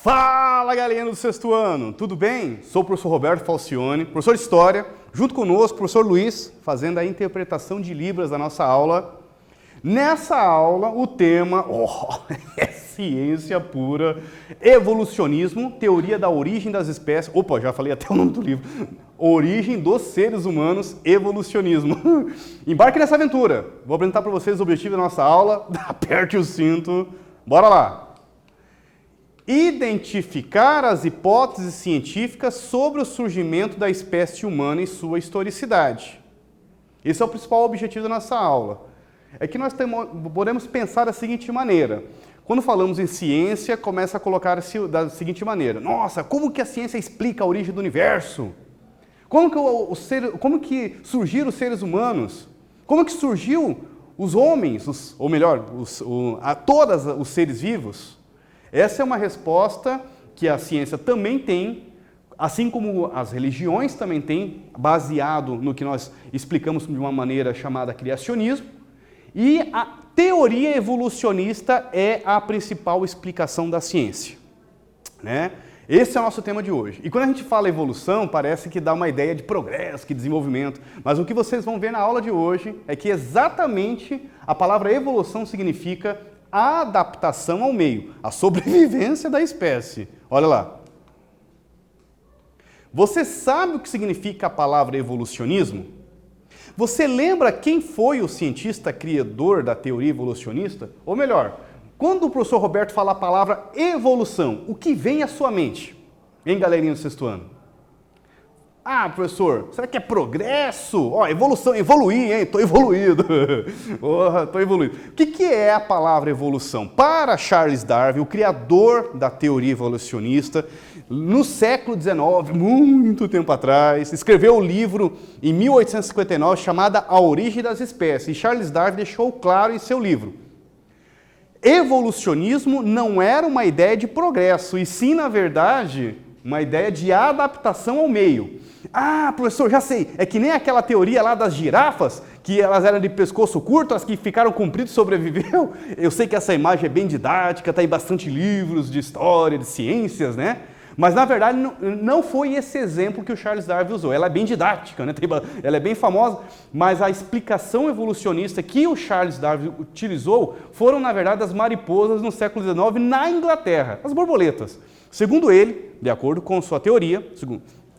Fala, galerinha do sexto ano, tudo bem? Sou o professor Roberto Falcione, professor de História, junto conosco o professor Luiz, fazendo a interpretação de Libras da nossa aula. Nessa aula, o tema é ciência pura, evolucionismo, teoria da origem das espécies. Opa, já falei até o nome do livro. Origem dos seres humanos, evolucionismo. Embarque nessa aventura. Vou apresentar para vocês o objetivo da nossa aula. Aperte o cinto. Bora lá. Identificar as hipóteses científicas sobre o surgimento da espécie humana e sua historicidade. Esse é o principal objetivo da nossa aula. É que nós podemos pensar da seguinte maneira. Quando falamos em ciência, começa a colocar da seguinte maneira. Nossa, como que a ciência explica a origem do universo? Como que surgiram os seres humanos? Como que surgiu os homens, todos os seres vivos? Essa é uma resposta que a ciência também tem, assim como as religiões também têm, baseado no que nós explicamos de uma maneira chamada criacionismo, e a teoria evolucionista é a principal explicação da ciência, né? Esse é o nosso tema de hoje. E quando a gente fala evolução, parece que dá uma ideia de progresso, de desenvolvimento, mas o que vocês vão ver na aula de hoje é que exatamente a palavra evolução significa a adaptação ao meio, a sobrevivência da espécie. Olha lá. Você sabe o que significa a palavra evolucionismo? Você lembra quem foi o cientista criador da teoria evolucionista? Ou melhor, quando o professor Roberto fala a palavra evolução, o que vem à sua mente? Hein, galerinha do sexto ano? Ah, professor, será que é progresso? Ó, evolução, evoluir, hein? Tô evoluído. Tô evoluído. O que é a palavra evolução? Para Charles Darwin, o criador da teoria evolucionista, no século XIX, muito tempo atrás, escreveu um livro em 1859 chamado A Origem das Espécies. E Charles Darwin deixou claro em seu livro. Evolucionismo não era uma ideia de progresso, e sim, na verdade, uma ideia de adaptação ao meio. Ah, professor, já sei, é que nem aquela teoria lá das girafas, que elas eram de pescoço curto, as que ficaram compridas sobreviveu. Eu sei que essa imagem é bem didática, está em bastante livros de história, de ciências, né? Mas, na verdade, não foi esse exemplo que o Charles Darwin usou. Ela é bem didática, né? Ela é bem famosa, mas a explicação evolucionista que o Charles Darwin utilizou foram, na verdade, as mariposas no século XIX na Inglaterra, as borboletas. Segundo ele, de acordo com sua teoria,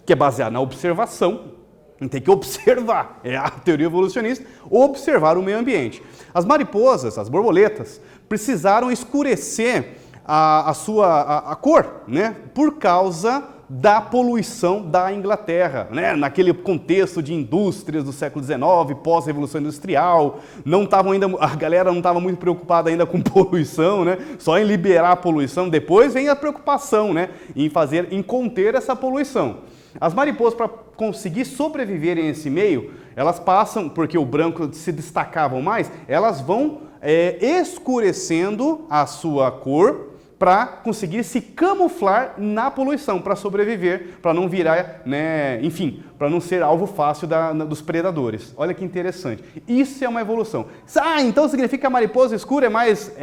que é baseada na observação, a gente tem que observar, é a teoria evolucionista, observar o meio ambiente. As mariposas, as borboletas, precisaram escurecer a cor, né, por causa da poluição da Inglaterra, né, naquele contexto de indústrias do século XIX, pós-revolução industrial, a galera não estava muito preocupada ainda com poluição, né, só em liberar a poluição. Depois vem a preocupação, né, em conter essa poluição. As mariposas, para conseguir sobreviverem nesse meio, elas passam, porque o branco se destacavam mais, elas vão escurecendo a sua cor para conseguir se camuflar na poluição, para sobreviver, para não virar, né, enfim, para não ser alvo fácil dos predadores. Olha que interessante. Isso é uma evolução. Ah, então significa que a mariposa escura é mais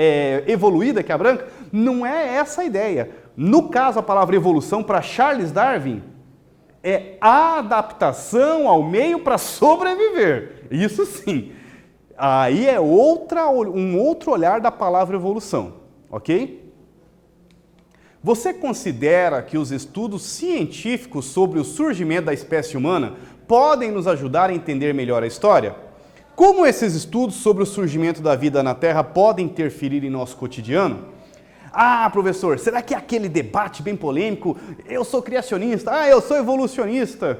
evoluída que a branca? Não é essa a ideia. No caso, a palavra evolução, para Charles Darwin, é a adaptação ao meio para sobreviver. Isso sim. Aí é um outro olhar da palavra evolução, ok? Você considera que os estudos científicos sobre o surgimento da espécie humana podem nos ajudar a entender melhor a história? Como esses estudos sobre o surgimento da vida na Terra podem interferir em nosso cotidiano? Ah, professor, será que é aquele debate bem polêmico? Eu sou criacionista, eu sou evolucionista.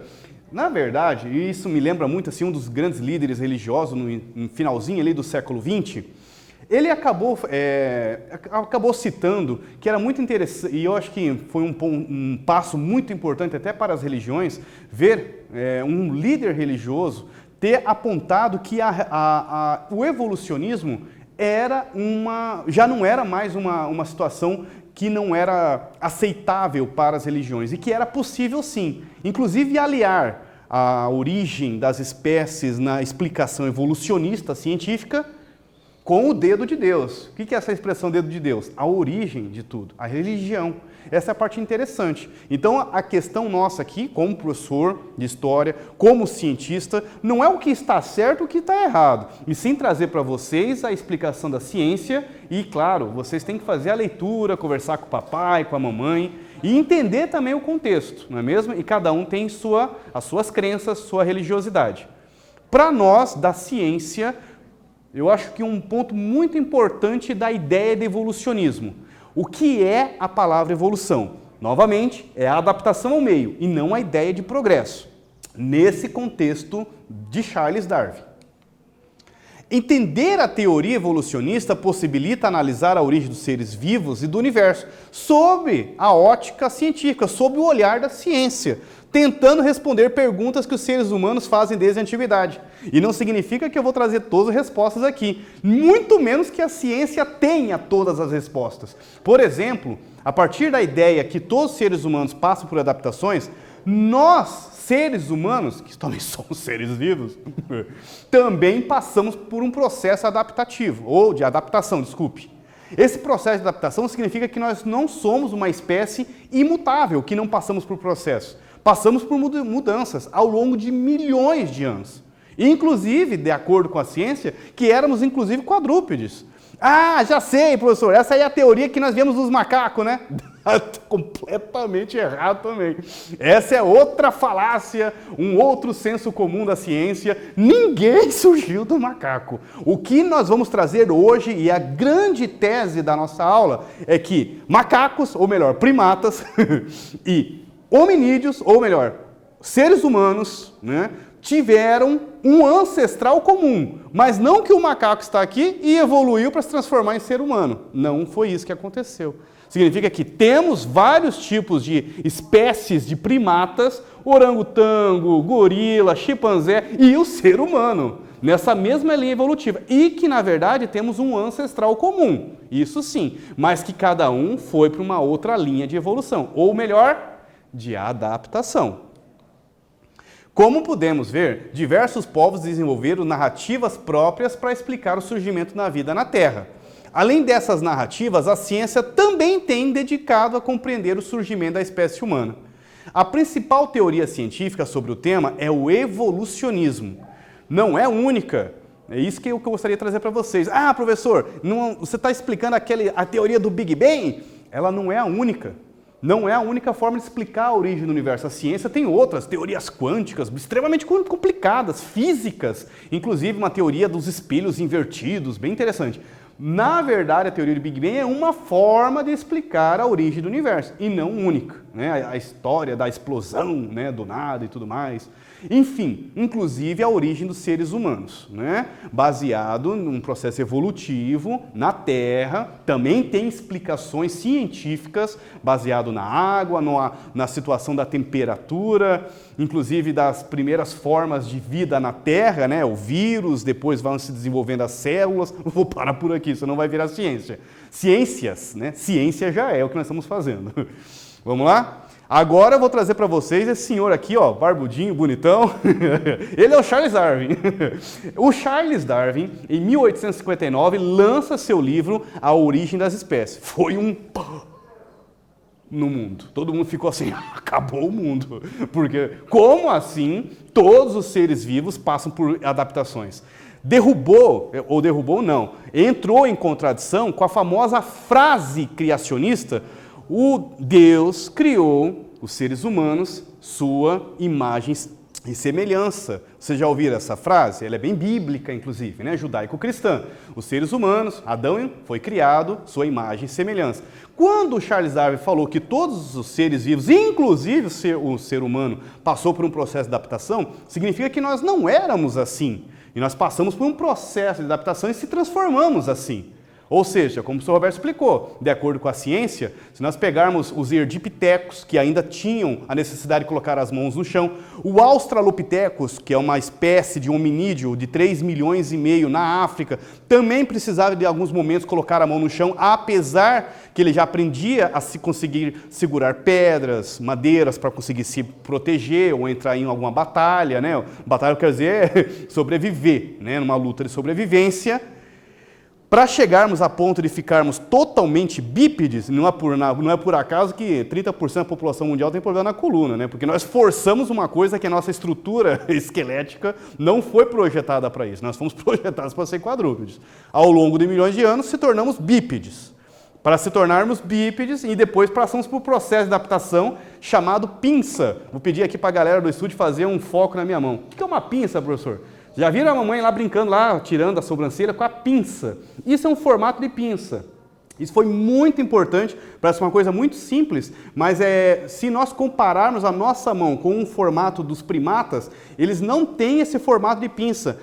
Na verdade, e isso me lembra muito assim, um dos grandes líderes religiosos no finalzinho ali do século XX, ele acabou citando que era muito interessante, e eu acho que foi um passo muito importante até para as religiões, ver um líder religioso ter apontado que o evolucionismo já não era mais uma situação que não era aceitável para as religiões, e que era possível sim, inclusive aliar a origem das espécies na explicação evolucionista científica com o dedo de Deus. O que é essa expressão dedo de Deus? A origem de tudo, a religião. Essa é a parte interessante. Então, a questão nossa aqui, como professor de história, como cientista, não é o que está certo ou o que está errado, e sim trazer para vocês a explicação da ciência e, claro, vocês têm que fazer a leitura, conversar com o papai, com a mamãe e entender também o contexto, não é mesmo? E cada um tem as suas crenças, sua religiosidade. Para nós, da ciência, eu acho que um ponto muito importante da ideia de evolucionismo. O que é a palavra evolução? Novamente, é a adaptação ao meio e não a ideia de progresso, nesse contexto de Charles Darwin. Entender a teoria evolucionista possibilita analisar a origem dos seres vivos e do universo sob a ótica científica, sob o olhar da ciência, tentando responder perguntas que os seres humanos fazem desde a antiguidade. E não significa que eu vou trazer todas as respostas aqui, muito menos que a ciência tenha todas as respostas. Por exemplo, a partir da ideia que todos os seres humanos passam por adaptações, nós, seres humanos, que também somos seres vivos, também passamos por um processo adaptativo, ou de adaptação, desculpe. Esse processo de adaptação significa que nós não somos uma espécie imutável, que não passamos por processo. Passamos por mudanças ao longo de milhões de anos. Inclusive, de acordo com a ciência, que éramos inclusive quadrúpedes. Ah, já sei, professor, essa aí é a teoria que nós viemos dos macacos, né? Completamente errado também. Essa é outra falácia, um outro senso comum da ciência. Ninguém surgiu do macaco. O que nós vamos trazer hoje, e a grande tese da nossa aula, é que macacos, ou melhor, primatas, e hominídeos, ou melhor, seres humanos, né, tiveram um ancestral comum, mas não que o macaco está aqui e evoluiu para se transformar em ser humano. Não foi isso que aconteceu. Significa que temos vários tipos de espécies de primatas, orangotango, gorila, chimpanzé e o ser humano, nessa mesma linha evolutiva. E que, na verdade, temos um ancestral comum, isso sim, mas que cada um foi para uma outra linha de evolução, ou melhor, de adaptação. Como podemos ver, diversos povos desenvolveram narrativas próprias para explicar o surgimento da vida na Terra. Além dessas narrativas, a ciência também tem dedicado a compreender o surgimento da espécie humana. A principal teoria científica sobre o tema é o evolucionismo. Não é única. É isso que eu gostaria de trazer para vocês. Ah, professor, você está explicando a teoria do Big Bang? Ela não é a única. Não é a única forma de explicar a origem do universo. A ciência tem outras, teorias quânticas, extremamente complicadas, físicas, inclusive uma teoria dos espelhos invertidos, bem interessante. Na verdade, a teoria do Big Bang é uma forma de explicar a origem do universo, e não única, né? A história da explosão, né, do nada e tudo mais. Enfim, inclusive a origem dos seres humanos, né? Baseado num processo evolutivo na Terra, também tem explicações científicas baseado na água, na situação da temperatura, inclusive das primeiras formas de vida na Terra, né? O vírus, depois vão se desenvolvendo as células. Vou parar por aqui, senão vai virar ciência. Ciências, né? Ciência já é o que nós estamos fazendo. Vamos lá? Agora eu vou trazer para vocês esse senhor aqui, ó, barbudinho, bonitão. Ele é o Charles Darwin. O Charles Darwin, em 1859, lança seu livro A Origem das Espécies. Foi um no mundo. Todo mundo ficou assim, acabou o mundo. Porque como assim todos os seres vivos passam por adaptações? Derrubou não, entrou em contradição com a famosa frase criacionista: o Deus criou os seres humanos, sua imagem e semelhança. Vocês já ouviram essa frase? Ela é bem bíblica, inclusive, né? Judaico-cristã. Os seres humanos, Adão foi criado, sua imagem e semelhança. Quando Charles Darwin falou que todos os seres vivos, inclusive o ser humano, passou por um processo de adaptação, significa que nós não éramos assim. E nós passamos por um processo de adaptação e se transformamos assim. Ou seja, como o Sr. Roberto explicou, de acordo com a ciência, se nós pegarmos os erdipithecus, que ainda tinham a necessidade de colocar as mãos no chão, o Australopithecus, que é uma espécie de hominídeo de 3,5 milhões na África, também precisava de alguns momentos colocar a mão no chão, apesar que ele já aprendia a se conseguir segurar pedras, madeiras para conseguir se proteger ou entrar em alguma batalha, né? Batalha quer dizer sobreviver, né? Numa luta de sobrevivência. Para chegarmos a ponto de ficarmos totalmente bípedes, não é por acaso que 30% da população mundial tem problema na coluna, né? Porque nós forçamos uma coisa que a nossa estrutura esquelética não foi projetada para isso. Nós fomos projetados para ser quadrúpedes. Ao longo de milhões de anos, se tornamos bípedes. Para se tornarmos bípedes e depois passamos por um processo de adaptação chamado pinça. Vou pedir aqui para a galera do estúdio fazer um foco na minha mão. O que é uma pinça, professor? Já viram a mamãe lá brincando, lá tirando a sobrancelha com a pinça? Isso é um formato de pinça. Isso foi muito importante, parece uma coisa muito simples, mas se nós compararmos a nossa mão com o formato dos primatas, eles não têm esse formato de pinça.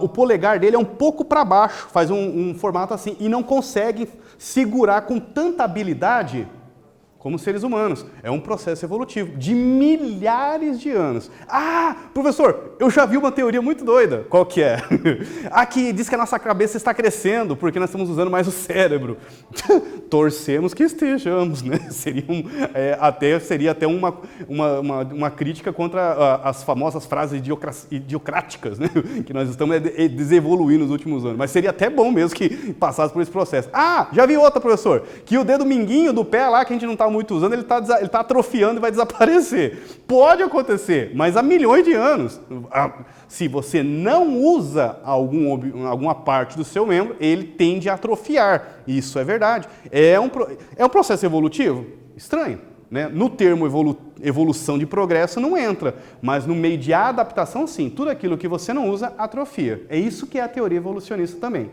O polegar dele é um pouco para baixo, faz um formato assim, e não consegue segurar com tanta habilidade como seres humanos. É um processo evolutivo de milhares de anos. Ah, professor, eu já vi uma teoria muito doida. Qual que é? Aqui diz que a nossa cabeça está crescendo porque nós estamos usando mais o cérebro. Torcemos que estejamos, né? Seria até uma crítica contra as famosas frases idiocráticas, né? Que nós estamos desevoluindo nos últimos anos. Mas seria até bom mesmo que passasse por esse processo. Ah, já vi outra, professor, que o dedo mindinho do pé lá, que a gente não está muito usando, ele está atrofiando e vai desaparecer. Pode acontecer, mas há milhões de anos, se você não usa alguma parte do seu membro, ele tende a atrofiar. Isso é verdade. É um processo evolutivo estranho, né? No termo evolução de progresso não entra, mas no meio de adaptação, sim. Tudo aquilo que você não usa, atrofia. É isso que é a teoria evolucionista também.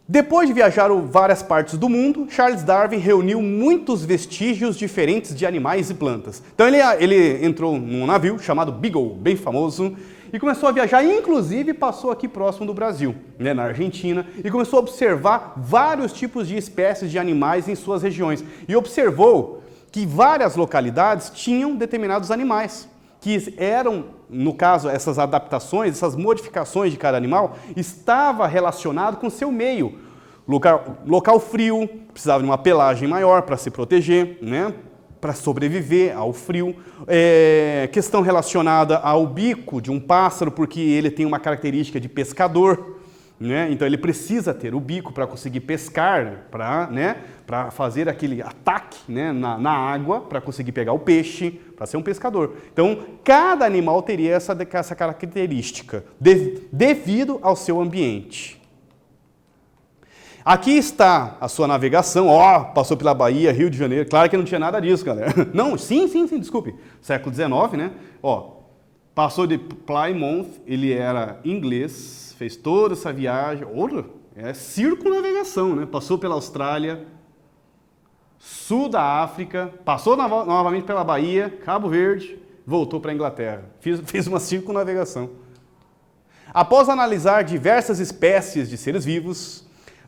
Depois de viajar várias partes do mundo, Charles Darwin reuniu muitos vestígios diferentes de animais e plantas. Então ele entrou num navio chamado Beagle, bem famoso, e começou a viajar, inclusive passou aqui próximo do Brasil, né, na Argentina, e começou a observar vários tipos de espécies de animais em suas regiões. E observou que várias localidades tinham determinados animais, que eram, no caso, essas adaptações, essas modificações de cada animal, estava relacionado com o seu meio. Local frio, precisava de uma pelagem maior para se proteger, né? Para sobreviver ao frio. Questão relacionada ao bico de um pássaro, porque ele tem uma característica de pescador, né? Então ele precisa ter o bico para conseguir pescar, para fazer aquele ataque, né, na água, para conseguir pegar o peixe, para ser um pescador. Então cada animal teria essa característica, devido ao seu ambiente. Aqui está a sua navegação, passou pela Bahia, Rio de Janeiro, claro que não tinha nada disso, galera. Não, sim, desculpe, século XIX, né? Passou de Plymouth, ele era inglês, fez toda essa viagem, circunnavegação, né? Passou pela Austrália, sul da África, passou novamente pela Bahia, Cabo Verde, voltou para a Inglaterra, fez uma circunnavegação. Após analisar diversas espécies de seres vivos,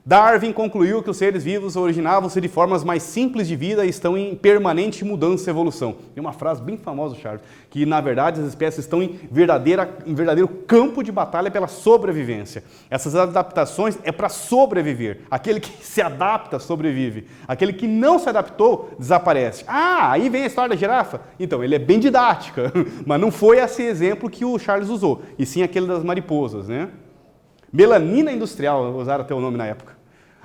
Darwin concluiu que os seres vivos originavam-se de formas mais simples de vida e estão em permanente mudança e evolução. Tem uma frase bem famosa do Charles, que na verdade as espécies estão em verdadeiro campo de batalha pela sobrevivência. Essas adaptações é para sobreviver. Aquele que se adapta, sobrevive. Aquele que não se adaptou, desaparece. Aí vem a história da girafa. Então, ele é bem didática, mas não foi esse exemplo que o Charles usou, e sim aquele das mariposas, né? Melanina industrial, usaram até o nome na época.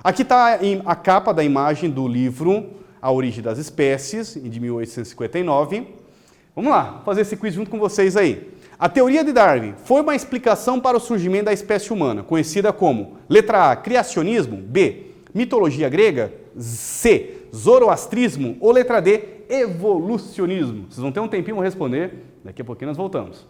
Aqui está a capa da imagem do livro A Origem das Espécies, de 1859. Vamos lá, fazer esse quiz junto com vocês aí. A teoria de Darwin foi uma explicação para o surgimento da espécie humana, conhecida como, letra A, criacionismo, B, mitologia grega, C, zoroastrismo ou letra D, evolucionismo. Vocês vão ter um tempinho para responder, daqui a pouquinho nós voltamos.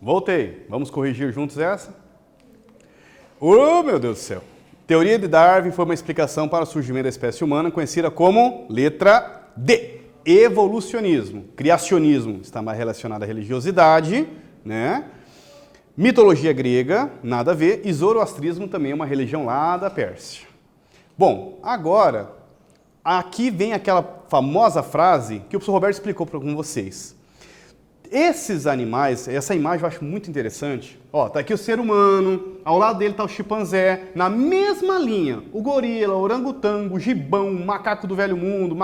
Voltei. Vamos corrigir juntos essa? Oh, meu Deus do céu. Teoria de Darwin foi uma explicação para o surgimento da espécie humana, conhecida como letra D. Evolucionismo. Criacionismo está mais relacionado à religiosidade, né? Mitologia grega, nada a ver. E zoroastrismo também é uma religião lá da Pérsia. Bom, agora, aqui vem aquela famosa frase que o professor Roberto explicou para vocês. Esses animais, essa imagem eu acho muito interessante. Ó, tá aqui o ser humano, ao lado dele tá o chimpanzé, na mesma linha, o gorila, o orangotango, o gibão, o macaco do velho mundo,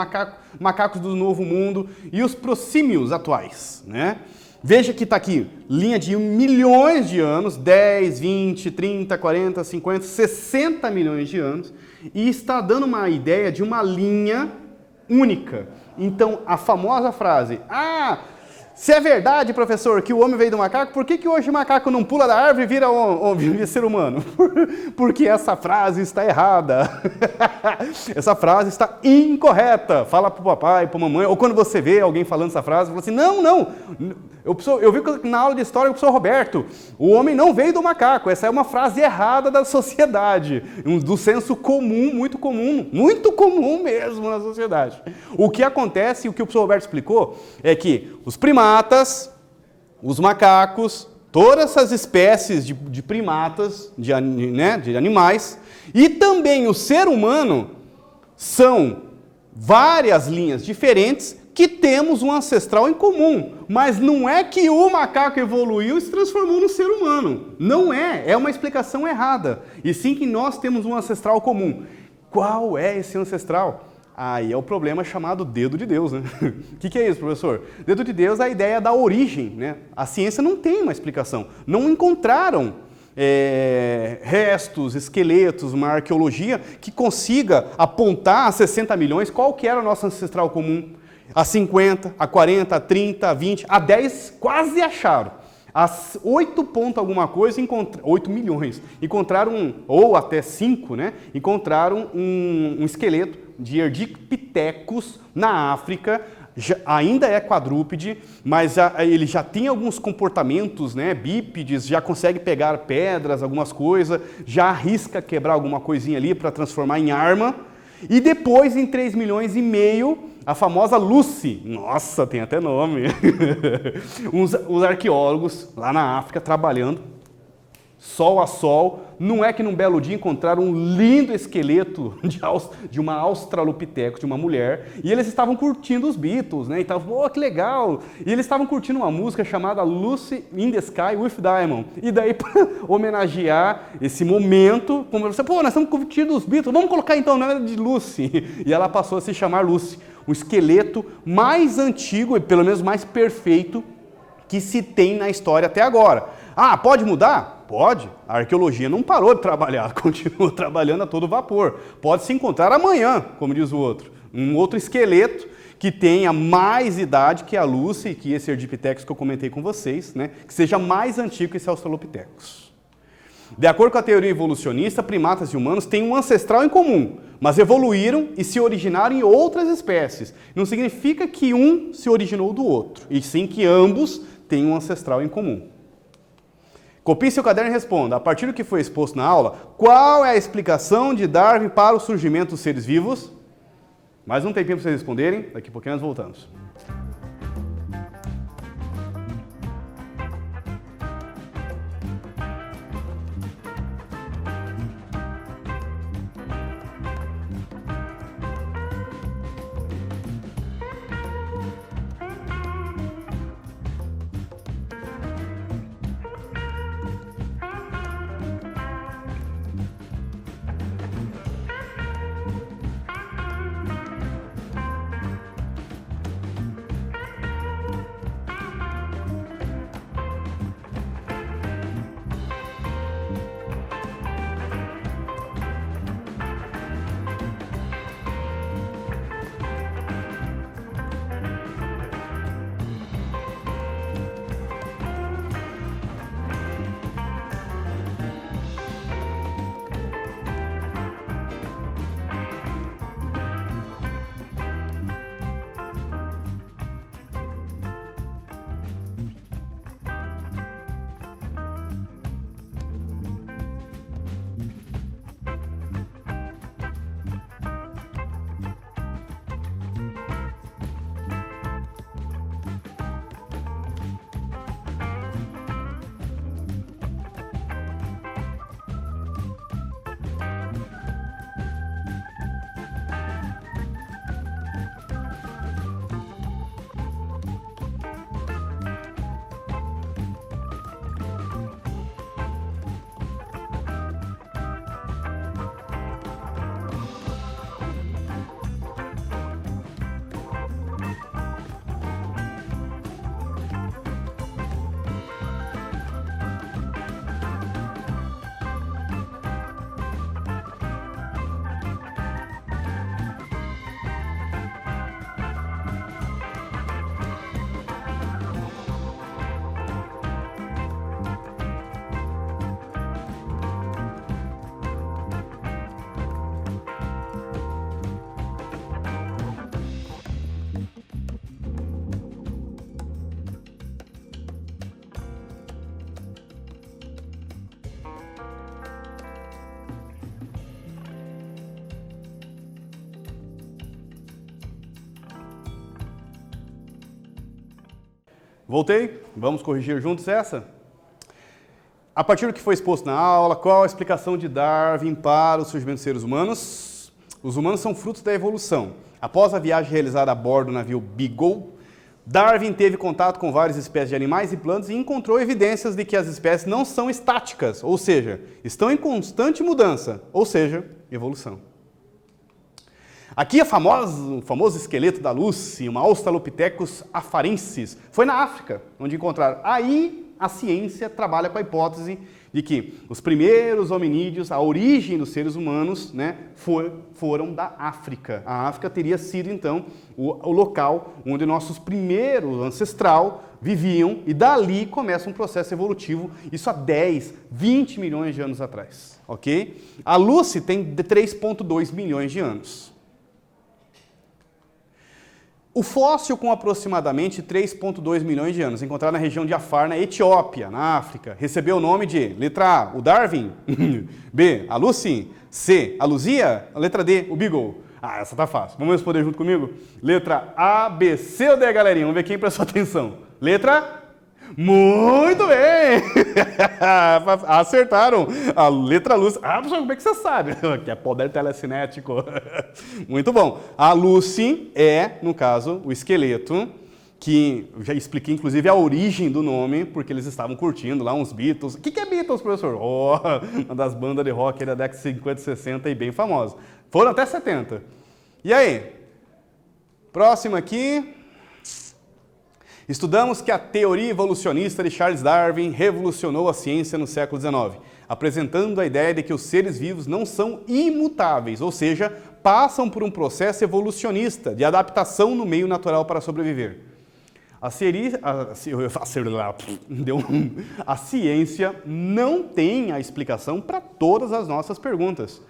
macacos do novo mundo e os prosímios atuais, né? Veja que está aqui, linha de milhões de anos, 10, 20, 30, 40, 50, 60 milhões de anos, e está dando uma ideia de uma linha única. Então, a famosa frase, se é verdade, professor, que o homem veio do macaco, por que hoje o macaco não pula da árvore e vira ser humano? Porque essa frase está errada. Essa frase está incorreta. Fala para o papai, para a mamãe, ou quando você vê alguém falando essa frase, fala assim, não. Eu vi na aula de história do professor Roberto, o homem não veio do macaco. Essa é uma frase errada da sociedade, do senso comum, muito comum mesmo na sociedade. O que acontece, o que o professor Roberto explicou, é que os primatas, os macacos, todas essas espécies de primatas, de animais, e também o ser humano, são várias linhas diferentes que temos um ancestral em comum. Mas não é que o macaco evoluiu e se transformou no ser humano. Não é. É uma explicação errada. E sim que nós temos um ancestral comum. Qual é esse ancestral? Aí é o problema chamado dedo de Deus, né? O que é isso, professor? Dedo de Deus é a ideia da origem, né? A ciência não tem uma explicação. Não encontraram restos, esqueletos, uma arqueologia que consiga apontar a 60 milhões qual que era o nosso ancestral comum. A 50, a 40, a 30, a 20, a 10 quase acharam. As 8 ponto alguma coisa, 8 milhões, encontraram, ou até 5, né? Encontraram um esqueleto de Erdipithecus na África, ainda é quadrúpede, mas ele já tem alguns comportamentos, né, bípedes, já consegue pegar pedras, algumas coisas, já arrisca quebrar alguma coisinha ali para transformar em arma. E depois, em 3 milhões e meio, a famosa Lucy, nossa, tem até nome, os arqueólogos lá na África trabalhando, sol a sol, não é que num belo dia encontraram um lindo esqueleto de uma Australopithecus, de uma mulher, e eles estavam curtindo os Beatles, né? E estavam, que legal! E eles estavam curtindo uma música chamada Lucy in the Sky with Diamond. E daí, para homenagear esse momento, como você, nós estamos curtindo os Beatles, vamos colocar então o nome de Lucy. E ela passou a se chamar Lucy, o esqueleto mais antigo e pelo menos mais perfeito que se tem na história até agora. Pode mudar? Pode. A arqueologia não parou de trabalhar, continua trabalhando a todo vapor. Pode se encontrar amanhã, como diz o outro, um outro esqueleto que tenha mais idade que a Lucy, que esse Erdipithecus que eu comentei com vocês, né, que seja mais antigo que esse Australopithecus. De acordo com a teoria evolucionista, primatas e humanos têm um ancestral em comum, mas evoluíram e se originaram em outras espécies. Não significa que um se originou do outro, e sim que ambos têm um ancestral em comum. Copie seu caderno e responda, a partir do que foi exposto na aula, qual é a explicação de Darwin para o surgimento dos seres vivos? Mais um tempinho para vocês responderem, daqui a pouquinho nós voltamos. Voltei? Vamos corrigir juntos essa? A partir do que foi exposto na aula, qual a explicação de Darwin para o surgimento dos seres humanos? Os humanos são frutos da evolução. Após a viagem realizada a bordo do navio Beagle, Darwin teve contato com várias espécies de animais e plantas e encontrou evidências de que as espécies não são estáticas, ou seja, estão em constante mudança, ou seja, evolução. Aqui o famoso esqueleto da Lucy, uma Australopithecus afarensis, foi na África, onde encontraram. Aí a ciência trabalha com a hipótese de que os primeiros hominídeos, a origem dos seres humanos, né, foram da África. A África teria sido, então, o local onde nossos primeiros ancestral viviam e dali começa um processo evolutivo, isso há 10, 20 milhões de anos atrás, ok? A Lucy tem 3,2 milhões de anos. O fóssil com aproximadamente 3,2 milhões de anos, encontrado na região de Afar, na Etiópia, na África, recebeu o nome de, letra A, o Darwin, B, a Lucy, C, a Luzia, a letra D, o Beagle. Ah, essa tá fácil. Vamos responder junto comigo? Letra A, B, C ou D, galerinha? Vamos ver quem prestou atenção. Letra muito bem! Acertaram a letra Lucy. Ah, professor, como é que você sabe? Que é poder telecinético. Muito bom. A Lucy é, no caso, o esqueleto, que eu já expliquei, inclusive, a origem do nome, porque eles estavam curtindo lá uns Beatles. O que é Beatles, professor? Oh, uma das bandas de rock da década de 50 e 60 e bem famosa. Foram até 70. E aí? Próximo aqui. Estudamos que a teoria evolucionista de Charles Darwin revolucionou a ciência no século XIX, apresentando a ideia de que os seres vivos não são imutáveis, ou seja, passam por um processo evolucionista de adaptação no meio natural para sobreviver. A ciência não tem a explicação para todas as nossas perguntas.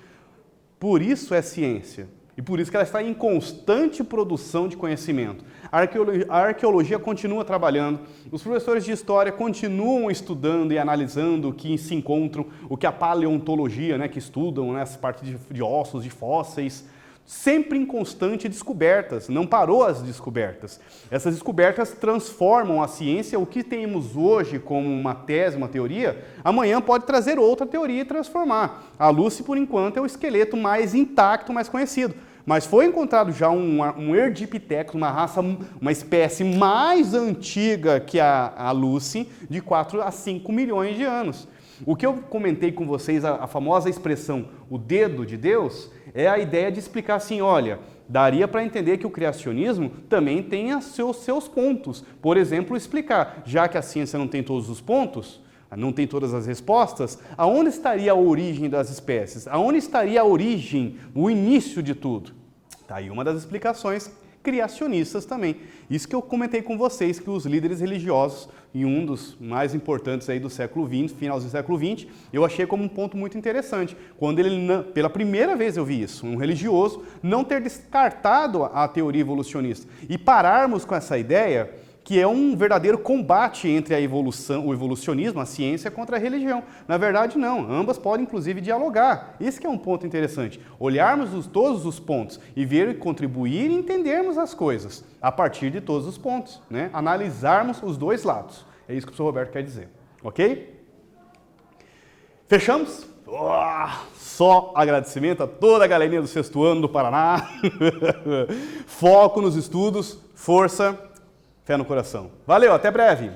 Por isso é ciência. E por isso que ela está em constante produção de conhecimento. A arqueologia continua trabalhando, os professores de história continuam estudando e analisando o que se encontram, o que a paleontologia, né, que estudam, né, essa parte de ossos, de fósseis, sempre em constante descobertas, não parou as descobertas. Essas descobertas transformam a ciência, o que temos hoje como uma tese, uma teoria, amanhã pode trazer outra teoria e transformar. A Lucy, por enquanto, é o esqueleto mais intacto, mais conhecido. Mas foi encontrado já um Erdipithecus, uma raça, uma espécie mais antiga que a Lucy, de 4 a 5 milhões de anos. O que eu comentei com vocês, a famosa expressão, o dedo de Deus, é a ideia de explicar assim, olha, daria para entender que o criacionismo também tem seus pontos. Por exemplo, explicar, já que a ciência não tem todos os pontos, não tem todas as respostas, aonde estaria a origem das espécies? Aonde estaria a origem, o início de tudo? Está aí uma das explicações criacionistas também. Isso que eu comentei com vocês, que os líderes religiosos, e um dos mais importantes aí do século XX, finalzinho do século XX, eu achei como um ponto muito interessante. Quando ele, pela primeira vez eu vi isso, um religioso não ter descartado a teoria evolucionista e pararmos com essa ideia que é um verdadeiro combate entre a evolução, o evolucionismo, a ciência, contra a religião. Na verdade, não. Ambas podem, inclusive, dialogar. Esse que é um ponto interessante. Olharmos todos os pontos e ver, contribuir e entendermos as coisas a partir de todos os pontos, né? Analisarmos os dois lados. É isso que o professor Roberto quer dizer. Ok? Fechamos? Só agradecimento a toda a galerinha do sexto ano do Paraná. Foco nos estudos, força, fé no coração. Valeu, até breve!